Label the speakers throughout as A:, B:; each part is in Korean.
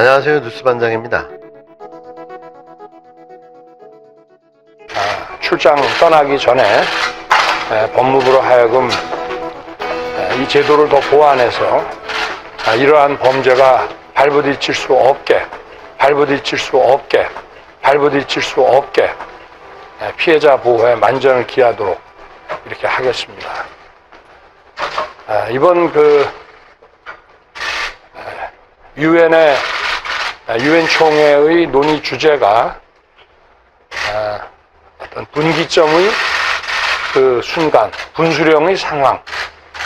A: 안녕하세요. 뉴스반장입니다.
B: 출장 떠나기 전에 법무부로 하여금 이 제도를 더 보완해서 이러한 범죄가 발부딪힐 수 없게 피해자 보호에 만전을 기하도록 이렇게 하겠습니다. 이번 유엔 총회의 논의 주제가 어떤 분기점의 순간, 분수령의 상황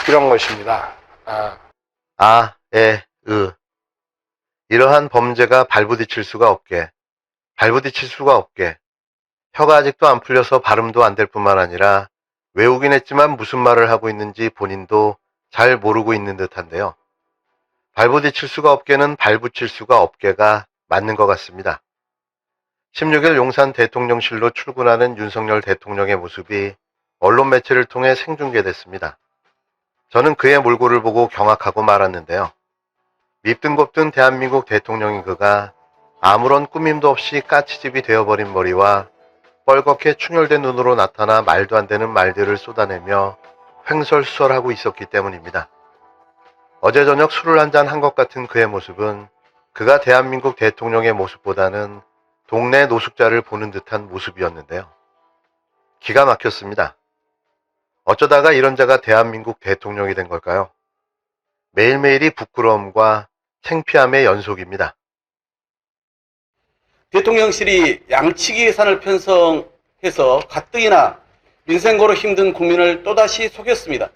B: 이런 것입니다.
A: 이러한 범죄가 발부딪힐 수가 없게 혀가 아직도 안 풀려서 발음도 안 될 뿐만 아니라 외우긴 했지만 무슨 말을 하고 있는지 본인도 잘 모르고 있는 듯한데요. 발부딪힐 수가 없게는 발붙일 수가 없게가 맞는 것 같습니다. 16일 용산 대통령실로 출근하는 윤석열 대통령의 모습이 언론 매체를 통해 생중계됐습니다. 저는 그의 몰골을 보고 경악하고 말았는데요. 밉든 곱든 대한민국 대통령인 그가 아무런 꾸밈도 없이 까치집이 되어버린 머리와 뻘겋게 충혈된 눈으로 나타나 말도 안 되는 말들을 쏟아내며 횡설수설하고 있었기 때문입니다. 어제 저녁 술을 한잔 한 것 같은 그의 모습은 그가 대한민국 대통령의 모습보다는 동네 노숙자를 보는 듯한 모습이었는데요. 기가 막혔습니다. 어쩌다가 이런 자가 대한민국 대통령이 된 걸까요? 매일매일이 부끄러움과 창피함의 연속입니다.
C: 대통령실이 양치기 예산을 편성해서 가뜩이나 민생고로 힘든 국민을 또다시 속였습니다.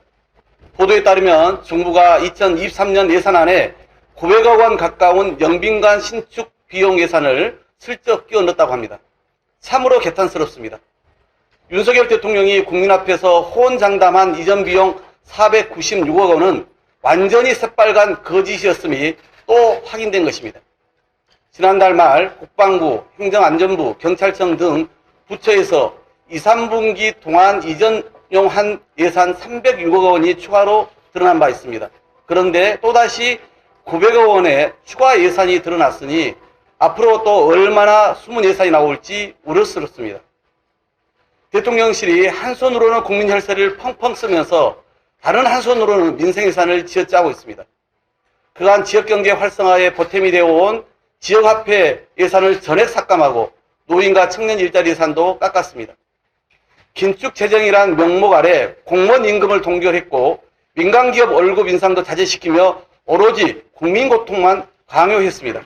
C: 보도에 따르면 정부가 2023년 예산안에 900억 원 가까운 영빈관 신축 비용 예산을 슬쩍 끼워 넣었다고 합니다. 참으로 개탄스럽습니다. 윤석열 대통령이 국민 앞에서 호언장담한 이전 비용 496억 원은 완전히 새빨간 거짓이었음이 또 확인된 것입니다. 지난달 말 국방부, 행정안전부, 경찰청 등 부처에서 2, 3분기 동안 이전용한 예산 306억 원이 추가로 드러난 바 있습니다. 그런데 또다시 900억 원의 추가 예산이 드러났으니 앞으로 또 얼마나 숨은 예산이 나올지 우려스럽습니다. 대통령실이 한 손으로는 국민 혈세를 펑펑 쓰면서 다른 한 손으로는 민생 예산을 쥐어짜고 있습니다. 그간 지역경제 활성화에 보탬이 되어온 지역화폐 예산을 전액 삭감하고 노인과 청년 일자리 예산도 깎았습니다. 긴축 재정이란 명목 아래 공무원 임금을 동결했고 민간기업 월급 인상도 자제시키며 오로지 국민 고통만 강요했습니다.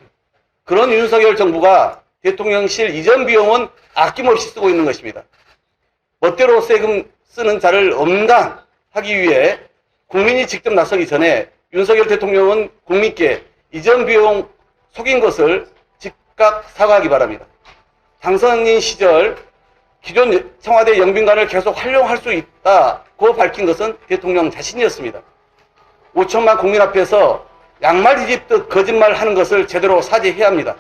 C: 그런 윤석열 정부가 대통령실 이전 비용은 아낌없이 쓰고 있는 것입니다. 멋대로 세금 쓰는 자를 엄단하기 위해 국민이 직접 나서기 전에 윤석열 대통령은 국민께 이전 비용 속인 것을 즉각 사과하기 바랍니다. 당선인 시절 기존 청와대 영빈관을 계속 활용할 수 있다고 밝힌 것은 대통령 자신이었습니다. 5천만 국민 앞에서 양말 뒤집듯 거짓말하는 것을 제대로 사죄해야 합니다.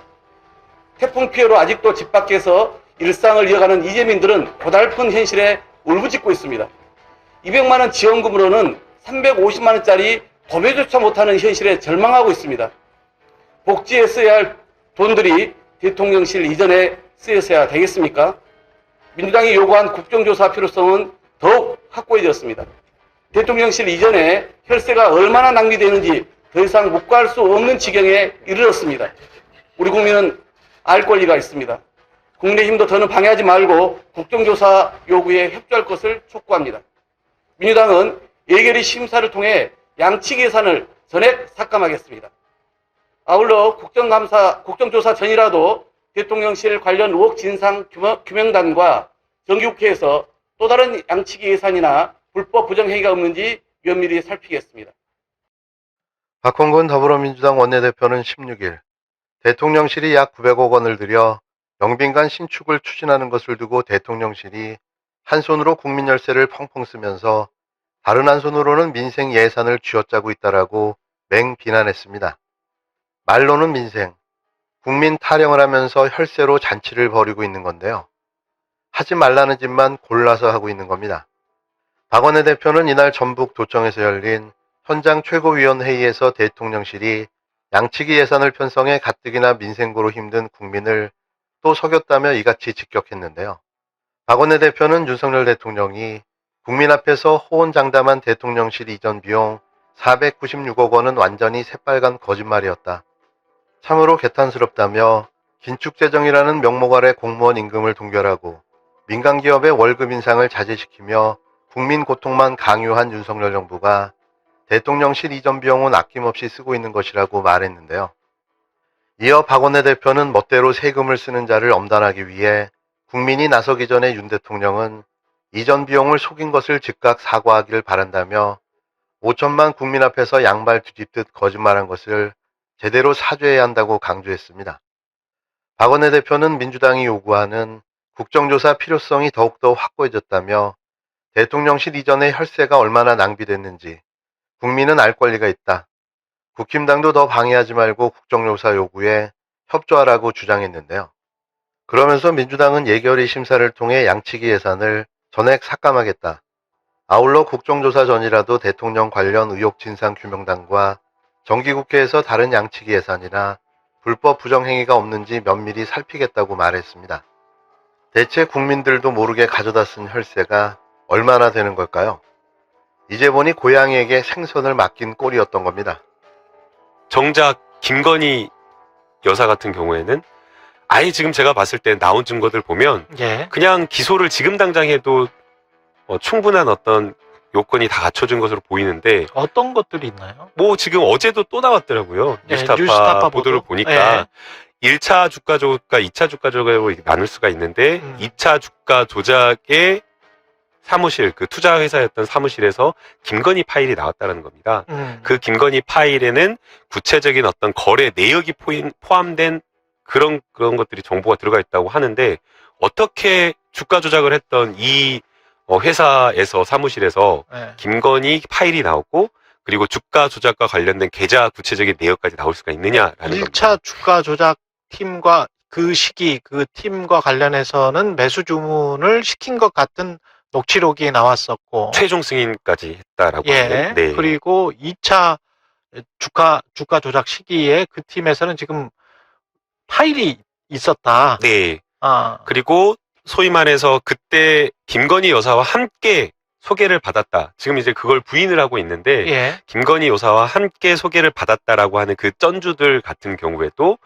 C: 태풍 피해로 아직도 집 밖에서 일상을 이어가는 이재민들은 고달픈 현실에 울부짖고 있습니다. 200만 원 지원금으로는 350만 원짜리 도배조차 못하는 현실에 절망하고 있습니다. 복지에 써야 할 돈들이 대통령실 이전에 쓰였어야 되겠습니까? 민주당이 요구한 국정조사 필요성은 더욱 확고해졌습니다. 대통령실 이전에 혈세가 얼마나 낭비되는지 더 이상 묵과할 수 없는 지경에 이르렀습니다. 우리 국민은 알 권리가 있습니다. 국민의힘도 더는 방해하지 말고 국정조사 요구에 협조할 것을 촉구합니다. 민주당은 예결위 심사를 통해 양치기 예산을 전액 삭감하겠습니다. 아울러 국정조사 전이라도 대통령실 관련 의혹 진상 규명단과 정기국회에서 또 다른 양치기 예산이나 불법 부정행위가 없는지 면밀히 살피겠습니다.
A: 박홍근 더불어민주당 원내대표는 16일 대통령실이 약 900억 원을 들여 영빈관 신축을 추진하는 것을 두고 대통령실이 한 손으로 국민 열세를 펑펑 쓰면서 다른 한 손으로는 민생 예산을 쥐어짜고 있다라고 맹비난했습니다. 말로는 민생, 국민 타령을 하면서 혈세로 잔치를 벌이고 있는 건데요. 하지 말라는 짓만 골라서 하고 있는 겁니다. 박 원내대표는 이날 전북 도청에서 열린 현장 최고위원 회의에서 대통령실이 양치기 예산을 편성해 가뜩이나 민생고로 힘든 국민을 또 속였다며 이같이 직격했는데요. 박원내 대표는 윤석열 대통령이 국민 앞에서 호언장담한 대통령실 이전 비용 496억 원은 완전히 새빨간 거짓말이었다. 참으로 개탄스럽다며 긴축재정이라는 명목 아래 공무원 임금을 동결하고 민간 기업의 월급 인상을 자제시키며 국민 고통만 강요한 윤석열 정부가 대통령실 이전 비용은 아낌없이 쓰고 있는 것이라고 말했는데요. 이어 박원내 대표는 멋대로 세금을 쓰는 자를 엄단하기 위해 국민이 나서기 전에 윤 대통령은 이전 비용을 속인 것을 즉각 사과하기를 바란다며 5천만 국민 앞에서 양발 뒤집듯 거짓말한 것을 제대로 사죄해야 한다고 강조했습니다. 박원내 대표는 민주당이 요구하는 국정조사 필요성이 더욱더 확고해졌다며 대통령실 이전의 혈세가 얼마나 낭비됐는지 국민은 알 권리가 있다. 국힘당도 더 방해하지 말고 국정조사 요구에 협조하라고 주장했는데요. 그러면서 민주당은 예결위 심사를 통해 양치기 예산을 전액 삭감하겠다. 아울러 국정조사 전이라도 대통령 관련 의혹 진상규명단과 정기국회에서 다른 양치기 예산이나 불법 부정행위가 없는지 면밀히 살피겠다고 말했습니다. 대체 국민들도 모르게 가져다 쓴 혈세가 얼마나 되는 걸까요? 이제 보니 고양이에게 생선을 맡긴 꼴이었던 겁니다.
D: 정작 김건희 여사 같은 경우에는 아예 지금 제가 봤을 때 나온 증거들 보면
B: 예.
D: 그냥 기소를 지금 당장 해도 충분한 어떤 요건이 다 갖춰진 것으로 보이는데
B: 어떤 것들이 있나요?
D: 뭐 지금 어제도 또 나왔더라고요.
B: 예,
D: 뉴스타파,
B: 뉴스타파
D: 보도를
B: 보도?
D: 보니까 1차 주가 조작과 2차 주가 조작으로 이렇게 나눌 수가 있는데 2차 주가 조작의 사무실, 그 투자 회사였던 사무실에서 김건희 파일이 나왔다는 겁니다. 그 김건희 파일에는 구체적인 어떤 거래 내역이 포함된 그런 것들이 정보가 들어가 있다고 하는데 어떻게 주가 조작을 했던 이 회사에서 사무실에서 김건희 파일이 나오고 그리고 주가 조작과 관련된 계좌 구체적인 내역까지 나올 수가 있느냐라는
E: 1차
D: 겁니다.
E: 주가 조작 팀과 그 시기 그 팀과 관련해서는 매수 주문을 시킨 것 같은 녹취록이 나왔었고
D: 최종 승인까지 했다라고
E: 예.
D: 하는. 네.
E: 그리고 2차 주가 조작 시기에 그 팀에서는 지금 파일이 있었다.
D: 네.
E: 아.
D: 그리고 소위 말해서 그때 김건희 여사와 함께 소개를 받았다. 지금 이제 그걸 부인을 하고 있는데
E: 예.
D: 김건희 여사와 함께 소개를 받았다라고 하는 그 쩐주들 같은 경우에도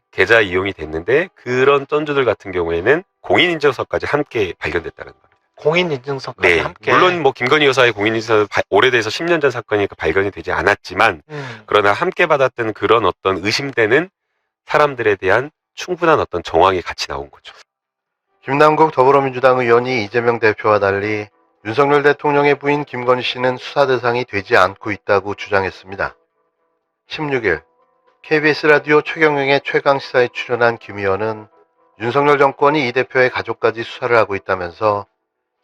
D: 계좌 이용이 됐는데 그런 쩐주들 같은 경우에는 공인인증서까지 함께 발견됐다는 겁니다.
E: 공인인증서까지
D: 네.
E: 함께.
D: 물론 뭐 김건희 여사의 공인인증서 오래돼서 10년 전 사건이니까 발견이 되지 않았지만 그러나 함께 받았던 그런 어떤 의심되는 사람들에 대한 충분한 어떤 정황이 같이 나온 거죠.
A: 김남국 더불어민주당 의원이 이재명 대표와 달리 윤석열 대통령의 부인 김건희 씨는 수사 대상이 되지 않고 있다고 주장했습니다. 16일 KBS 라디오 최경영의 최강시사에 출연한 김 의원은 윤석열 정권이 이 대표의 가족까지 수사를 하고 있다면서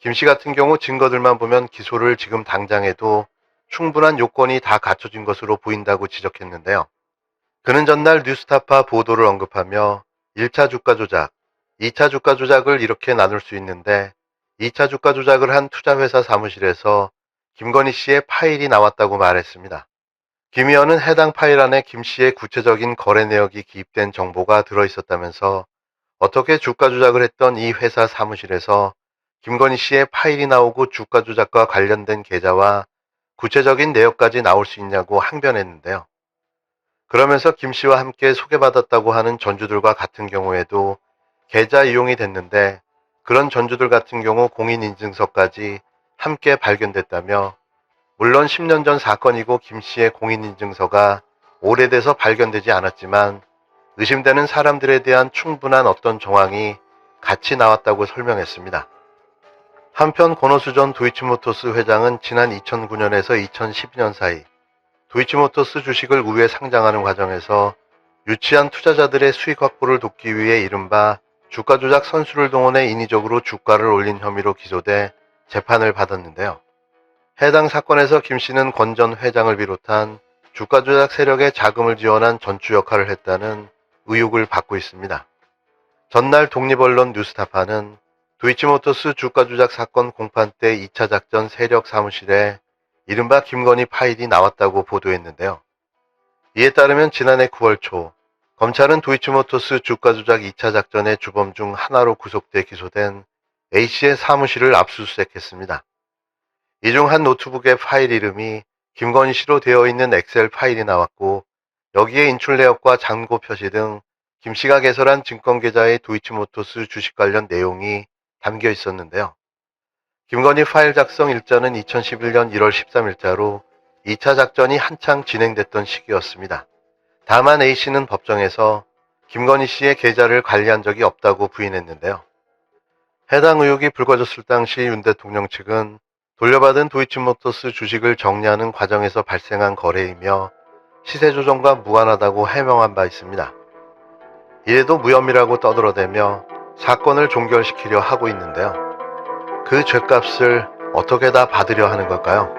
A: 김 씨 같은 경우 증거들만 보면 기소를 지금 당장 해도 충분한 요건이 다 갖춰진 것으로 보인다고 지적했는데요. 그는 전날 뉴스타파 보도를 언급하며 1차 주가 조작, 2차 주가 조작을 이렇게 나눌 수 있는데 2차 주가 조작을 한 투자회사 사무실에서 김건희 씨의 파일이 나왔다고 말했습니다. 김 의원은 해당 파일 안에 김 씨의 구체적인 거래 내역이 기입된 정보가 들어있었다면서 어떻게 주가 조작을 했던 이 회사 사무실에서 김건희 씨의 파일이 나오고 주가 조작과 관련된 계좌와 구체적인 내역까지 나올 수 있냐고 항변했는데요. 그러면서 김 씨와 함께 소개받았다고 하는 전주들과 같은 경우에도 계좌 이용이 됐는데 그런 전주들 같은 경우 공인인증서까지 함께 발견됐다며 물론 10년 전 사건이고 김 씨의 공인인증서가 오래돼서 발견되지 않았지만 의심되는 사람들에 대한 충분한 어떤 정황이 같이 나왔다고 설명했습니다. 한편 권오수 전 도이치모터스 회장은 지난 2009년에서 2012년 사이 도이치모터스 주식을 우회 상장하는 과정에서 유치한 투자자들의 수익 확보를 돕기 위해 이른바 주가 조작 선수를 동원해 인위적으로 주가를 올린 혐의로 기소돼 재판을 받았는데요. 해당 사건에서 김 씨는 권 전 회장을 비롯한 주가 조작 세력에 자금을 지원한 전주 역할을 했다는 의혹을 받고 있습니다. 전날 독립언론 뉴스타파는 도이치모터스 주가 조작 사건 공판 때 2차 작전 세력 사무실에 이른바 김건희 파일이 나왔다고 보도했는데요. 이에 따르면 지난해 9월 초 검찰은 도이치모터스 주가 조작 2차 작전의 주범 중 하나로 구속돼 기소된 A씨의 사무실을 압수수색했습니다. 이 중 한 노트북의 파일 이름이 김건희 씨로 되어 있는 엑셀 파일이 나왔고 여기에 인출 내역과 잔고 표시 등 김 씨가 개설한 증권계좌의 도이치모터스 주식 관련 내용이 담겨 있었는데요. 김건희 파일 작성 일자는 2011년 1월 13일자로 2차 작전이 한창 진행됐던 시기였습니다. 다만 A씨는 법정에서 김건희 씨의 계좌를 관리한 적이 없다고 부인했는데요. 해당 의혹이 불거졌을 당시 윤 대통령 측은 돌려받은 도이치모터스 주식을 정리하는 과정에서 발생한 거래이며 시세 조정과 무관하다고 해명한 바 있습니다. 이래도 무혐의라고 떠들어대며 사건을 종결시키려 하고 있는데요. 그 죗값을 어떻게 다 받으려 하는 걸까요?